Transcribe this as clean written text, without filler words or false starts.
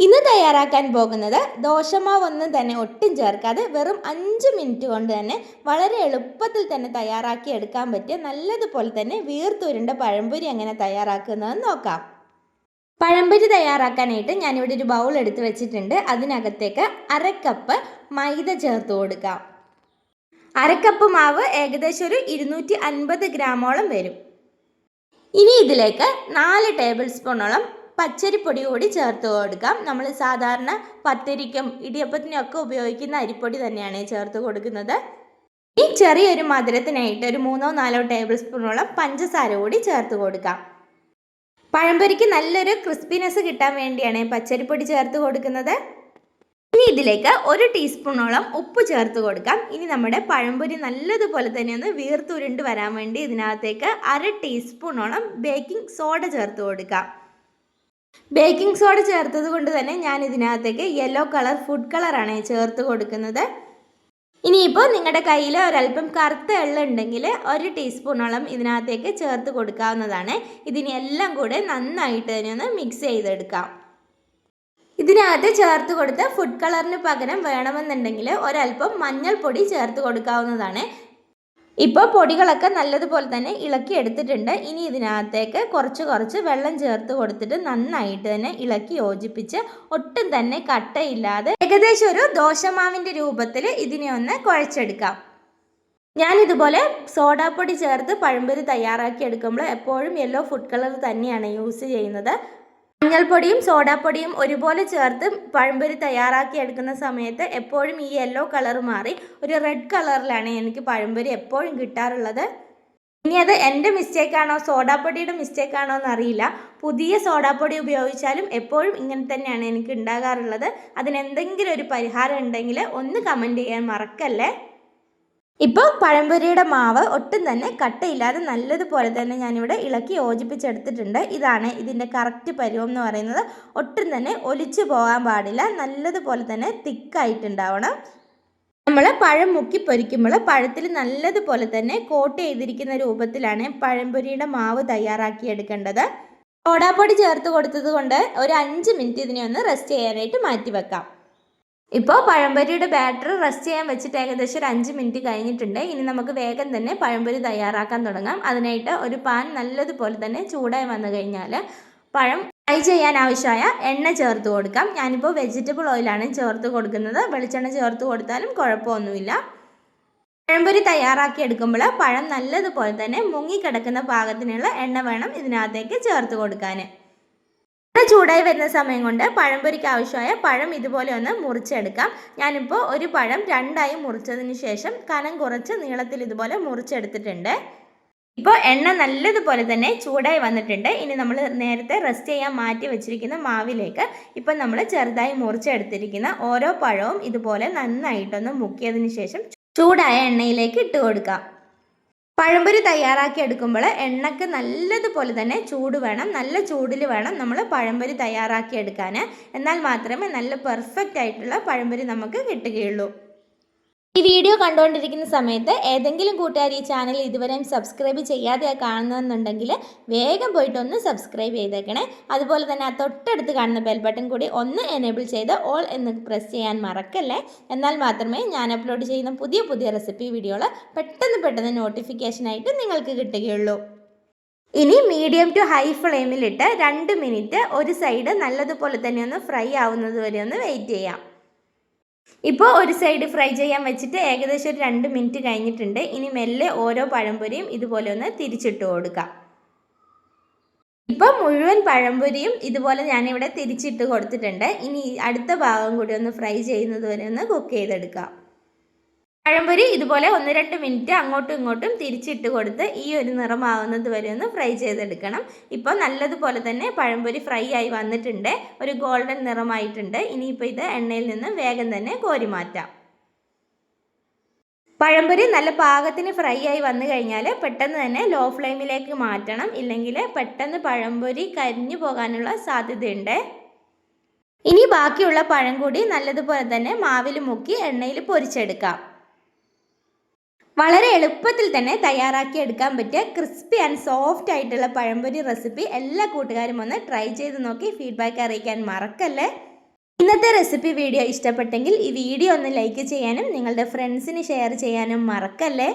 ഇന്ന് തയ്യാറാക്കാൻ പോകുന്നത് ദോശമാവൊന്നും തന്നെ ഒട്ടും ചേർക്കാതെ വെറും 5 മിനിറ്റ് കൊണ്ട് തന്നെ വളരെ എളുപ്പത്തിൽ തന്നെ തയ്യാറാക്കി എടുക്കാൻ പറ്റിയ നല്ലതുപോലെ തന്നെ വീർത്തുരുണ്ട പഴംപൊരി എങ്ങനെ തയ്യാറാക്കുന്നതെന്ന് നോക്കാം. പഴംപൊരി തയ്യാറാക്കാനായിട്ട് ഞാനിവിടെ ഒരു ബൗൾ എടുത്ത് വെച്ചിട്ടുണ്ട്. അതിനകത്തേക്ക് 1/2 കപ്പ് മൈദ ചേർത്ത് കൊടുക്കാം. 1/2 കപ്പ് മാവ് ഏകദേശം ഒരു 250 ഗ്രാമോളം വരും. ഇനി ഇതിലേക്ക് 4 ടേബിൾ സ്പൂണോളം പച്ചരിപ്പൊടി കൂടി ചേർത്ത് കൊടുക്കാം. നമ്മൾ സാധാരണ പത്തിരിക്കും ഇടിയപ്പത്തിനും ഒക്കെ ഉപയോഗിക്കുന്ന അരിപ്പൊടി തന്നെയാണ് ചേർത്ത് കൊടുക്കുന്നത്. ഈ ചെറിയൊരു മധുരത്തിനായിട്ട് ഒരു 3-4 ടേബിൾ സ്പൂണോളം പഞ്ചസാര കൂടി ചേർത്ത് കൊടുക്കാം. പഴംപൊരിക്ക് നല്ലൊരു ക്രിസ്പിനെസ് കിട്ടാൻ വേണ്ടിയാണ് പച്ചരിപ്പൊടി ചേർത്ത് കൊടുക്കുന്നത്. ഇനി ഇതിലേക്ക് 1 ടീസ്പൂണോളം ഉപ്പ് ചേർത്ത് കൊടുക്കാം. ഇനി നമ്മുടെ പഴംപൊരി നല്ലതുപോലെ തന്നെ ഒന്ന് വീർത്തുരുണ്ട് വരാൻ വേണ്ടി ഇതിനകത്തേക്ക് 1/2 ടീസ്പൂണോളം ബേക്കിംഗ് സോഡ ചേർത്ത് കൊടുക്കാം. ബേക്കിംഗ് സോഡ ചേർത്തത് കൊണ്ട് തന്നെ ഞാൻ ഇതിനകത്തേക്ക് യെല്ലോ കളർ ഫുഡ് കളറാണ് ചേർത്ത് കൊടുക്കുന്നത്. ഇനിയിപ്പോൾ നിങ്ങളുടെ കയ്യിൽ ഒരല്പം കറുത്ത എള്ള് ഉണ്ടെങ്കിൽ 1 ടീസ്പൂണോളം ഇതിനകത്തേക്ക് ചേർത്ത് കൊടുക്കാവുന്നതാണ്. ഇതിനെ എല്ലാം കൂടെ നന്നായിട്ട് തന്നെ ഒന്ന് മിക്സ് ചെയ്തെടുക്കാം. ഇതിനകത്ത് ചേർത്ത് കൊടുത്ത ഫുഡ് കളറിന് പകരം വേണമെന്നുണ്ടെങ്കിൽ ഒരല്പം മഞ്ഞൾപ്പൊടി ചേർത്ത് കൊടുക്കാവുന്നതാണ്. ഇപ്പോൾ പൊടികളൊക്കെ നല്ലതുപോലെ തന്നെ ഇളക്കി എടുത്തിട്ടുണ്ട്. ഇനി ഇതിനകത്തേക്ക് കുറച്ച് വെള്ളം ചേർത്ത് കൊടുത്തിട്ട് നന്നായിട്ട് തന്നെ ഇളക്കി യോജിപ്പിച്ച് ഒട്ടും തന്നെ കട്ടയില്ലാതെ ഏകദേശം ഒരു ദോശമാവിൻ്റെ രൂപത്തിൽ ഇതിനെ ഒന്ന് കുഴച്ചെടുക്കാം. ഞാനിതുപോലെ സോഡാപ്പൊടി ചേർത്ത് പഴംപൊരി തയ്യാറാക്കി എടുക്കുമ്പോൾ എപ്പോഴും യെല്ലോ ഫുഡ് കളർ തന്നെയാണ് യൂസ് ചെയ്യുന്നത്. മഞ്ഞൾപ്പൊടിയും സോഡാപ്പൊടിയും ഒരുപോലെ ചേർത്ത് പഴംപൊരി തയ്യാറാക്കി എടുക്കുന്ന സമയത്ത് എപ്പോഴും ഈ യെല്ലോ കളർ മാറി ഒരു റെഡ് കളറിലാണ് എനിക്ക് പഴംപൊരി എപ്പോഴും കിട്ടാറുള്ളത്. ഇനി അത് എൻ്റെ മിസ്റ്റേക്കാണോ സോഡാപ്പൊടിയുടെ മിസ്റ്റേക്കാണോ എന്നറിയില്ല. പുതിയ സോഡാപ്പൊടി ഉപയോഗിച്ചാലും എപ്പോഴും ഇങ്ങനെ തന്നെയാണ് എനിക്ക് ഉണ്ടാകാറുള്ളത്. അതിനെന്തെങ്കിലും ഒരു പരിഹാരം ഉണ്ടെങ്കിൽ ഒന്ന് കമൻറ്റ് ചെയ്യാൻ മറക്കല്ലേ. ഇപ്പോൾ പഴംപൊരിയുടെ മാവ് ഒട്ടും തന്നെ കട്ടയില്ലാതെ നല്ലതുപോലെ തന്നെ ഞാനിവിടെ ഇളക്കി യോജിപ്പിച്ചെടുത്തിട്ടുണ്ട്. ഇതാണ് ഇതിൻ്റെ കറക്റ്റ് പരുവം എന്ന് പറയുന്നത്. ഒട്ടും തന്നെ ഒലിച്ചു പോകാൻ പാടില്ല. നല്ലതുപോലെ തന്നെ തിക്കായിട്ടുണ്ടാവണം. നമ്മൾ പഴം മുക്കി പൊരിക്കുമ്പോൾ പഴത്തിൽ നല്ലതുപോലെ തന്നെ കോട്ട് ചെയ്തിരിക്കുന്ന രൂപത്തിലാണ് പഴംപൊരിയുടെ മാവ് തയ്യാറാക്കിയെടുക്കേണ്ടത്. സോഡാപ്പൊടി ചേർത്ത് കൊടുത്തത് കൊണ്ട് ഒരു 5 മിനിറ്റ് ഇതിനെ ഒന്ന് റെസ്റ്റ് ചെയ്യാനായിട്ട് മാറ്റി വെക്കാം. ഇപ്പോൾ പഴംപൊരിയുടെ ബാറ്റർ റെസ്റ്റ് ചെയ്യാൻ വെച്ചിട്ട് ഏകദേശം ഒരു 5 മിനിറ്റ് കഴിഞ്ഞിട്ടുണ്ട്. ഇനി നമുക്ക് വേഗം തന്നെ പഴംപൊരി തയ്യാറാക്കാൻ തുടങ്ങാം. അതിനായിട്ട് ഒരു പാൻ നല്ലതുപോലെ തന്നെ ചൂടായി വന്നു കഴിഞ്ഞാൽ പഴം ഫ്രൈ ചെയ്യാൻ ആവശ്യമായ എണ്ണ ചേർത്ത് കൊടുക്കാം. ഞാനിപ്പോൾ വെജിറ്റബിൾ ഓയിലാണ് ചേർത്ത് കൊടുക്കുന്നത്. വെളിച്ചെണ്ണ ചേർത്ത് കൊടുത്താലും കുഴപ്പമൊന്നുമില്ല. പഴംപൊരി തയ്യാറാക്കി എടുക്കുമ്പോൾ പഴം നല്ലതുപോലെ തന്നെ മുങ്ങിക്കിടക്കുന്ന പാകത്തിനുള്ള എണ്ണ വേണം ഇതിനകത്തേക്ക് ചേർത്ത് കൊടുക്കാൻ. ചൂടായി വരുന്ന സമയം കൊണ്ട് പഴംപൊരിക്ക് ആവശ്യമായ പഴം ഇതുപോലെ ഒന്ന് മുറിച്ചെടുക്കാം. ഞാനിപ്പോൾ ഒരു പഴം 2ആയി മുറിച്ചതിന് ശേഷം കനം കുറച്ച് നീളത്തിൽ ഇതുപോലെ മുറിച്ചെടുത്തിട്ടുണ്ട്. ഇപ്പോൾ എണ്ണ നല്ലതുപോലെ തന്നെ ചൂടായി വന്നിട്ടുണ്ട്. ഇനി നമ്മൾ നേരത്തെ റെസ്റ്റ് ചെയ്യാൻ മാറ്റി വെച്ചിരിക്കുന്ന മാവിലേക്ക് ഇപ്പോൾ നമ്മൾ ചെറുതായി മുറിച്ചെടുത്തിരിക്കുന്ന ഓരോ പഴവും ഇതുപോലെ നന്നായിട്ടൊന്ന് മുക്കിയതിന് ശേഷം ചൂടായ എണ്ണയിലേക്ക് ഇട്ട് കൊടുക്കാം. പഴംപൊരി തയ്യാറാക്കി എടുക്കുമ്പോൾ എണ്ണയ്ക്ക് നല്ലതുപോലെ തന്നെ ചൂട് വേണം. നല്ല ചൂടിൽ വേണം നമ്മൾ പഴംപൊരി തയ്യാറാക്കി എടുക്കാൻ. എന്നാൽ മാത്രമേ നല്ല പെർഫെക്റ്റ് ആയിട്ടുള്ള പഴംപൊരി നമുക്ക് കിട്ടുകയുള്ളൂ. ഈ വീഡിയോ കണ്ടുകൊണ്ടിരിക്കുന്ന സമയത്ത് ഏതെങ്കിലും കൂട്ടുകാർ ഈ ചാനൽ ഇതുവരെയും സബ്സ്ക്രൈബ് ചെയ്യാതെ കാണുന്നതെന്നുണ്ടെങ്കിൽ വേഗം പോയിട്ടൊന്ന് സബ്സ്ക്രൈബ് ചെയ്തേക്കണേ. അതുപോലെ തന്നെ ആ തൊട്ടടുത്ത് കാണുന്ന ബെൽ ബട്ടൺ കൂടി ഒന്ന് എനേബിൾ ചെയ്ത് ഓൾ എന്ന് പ്രസ് ചെയ്യാൻ മറക്കല്ലേ. എന്നാൽ മാത്രമേ ഞാൻ അപ്ലോഡ് ചെയ്യുന്ന പുതിയ റെസിപ്പി വീഡിയോകൾ പെട്ടെന്ന് നോട്ടിഫിക്കേഷനായിട്ട് നിങ്ങൾക്ക് കിട്ടുകയുള്ളൂ. ഇനി മീഡിയം ടു ഹൈ ഫ്ലെയിമിലിട്ട് 2 മിനിറ്റ് ഒരു സൈഡ് നല്ലതുപോലെ തന്നെ ഒന്ന് ഫ്രൈ ആവുന്നത് വരെ ഒന്ന് വെയിറ്റ് ചെയ്യാം. ഇപ്പോൾ ഒരു സൈഡ് ഫ്രൈ ചെയ്യാൻ വെച്ചിട്ട് ഏകദേശം ഒരു 2 മിനിറ്റ് കഴിഞ്ഞിട്ടുണ്ട്. ഇനി മെല്ലെ ഓരോ പഴംപൊരിയും ഇതുപോലെ ഒന്ന് തിരിച്ചിട്ട് കൊടുക്കാം. ഇപ്പോൾ മുഴുവൻ പഴംപൊരിയും ഇതുപോലെ ഞാനിവിടെ തിരിച്ചിട്ട് കൊടുത്തിട്ടുണ്ട്. ഇനി അടുത്ത ഭാഗം കൂടി ഒന്ന് ഫ്രൈ ചെയ്യുന്നത് വരെ ഒന്ന് കുക്ക് ചെയ്തെടുക്കാം. പഴംപൊരി ഇതുപോലെ 1-2 മിനിറ്റ് അങ്ങോട്ടും ഇങ്ങോട്ടും തിരിച്ചിട്ട് കൊടുത്ത് ഈ ഒരു നിറമാവുന്നത് വരെ ഒന്ന് ഫ്രൈ ചെയ്തെടുക്കണം. ഇപ്പോൾ നല്ലതുപോലെ തന്നെ പഴംപൊരി ഫ്രൈ ആയി വന്നിട്ടുണ്ട്. ഒരു ഗോൾഡൻ നിറമായിട്ടുണ്ട്. ഇനിയിപ്പോൾ ഇത് എണ്ണയിൽ നിന്ന് വേഗം തന്നെ കോരി മാറ്റാം. പഴംപൊരി നല്ല പാകത്തിന് ഫ്രൈ ആയി വന്നു കഴിഞ്ഞാൽ പെട്ടെന്ന് തന്നെ ലോ ഫ്ലെയിമിലേക്ക് മാറ്റണം. ഇല്ലെങ്കിൽ പെട്ടെന്ന് പഴംപൊരി കരിഞ്ഞു പോകാനുള്ള സാധ്യതയുണ്ട്. ഇനി ബാക്കിയുള്ള പഴം കൂടി നല്ലതുപോലെ തന്നെ മാവിൽ മുക്കി എണ്ണയിൽ പൊരിച്ചെടുക്കാം. വളരെ എളുപ്പത്തിൽ തന്നെ തയ്യാറാക്കി എടുക്കാൻ പറ്റിയ ക്രിസ്പി ആൻഡ് സോഫ്റ്റ് ആയിട്ടുള്ള പഴംപൊരി റെസിപ്പി എല്ലാ കൂട്ടുകാരും ഒന്ന് ട്രൈ ചെയ്ത് നോക്കി ഫീഡ്ബാക്ക് അറിയിക്കാൻ മറക്കല്ലേ. ഇന്നത്തെ റെസിപ്പി വീഡിയോ ഇഷ്ടപ്പെട്ടെങ്കിൽ ഈ വീഡിയോ ഒന്ന് ലൈക്ക് ചെയ്യാനും നിങ്ങളുടെ ഫ്രണ്ട്സിന് ഷെയർ ചെയ്യാനും മറക്കല്ലേ.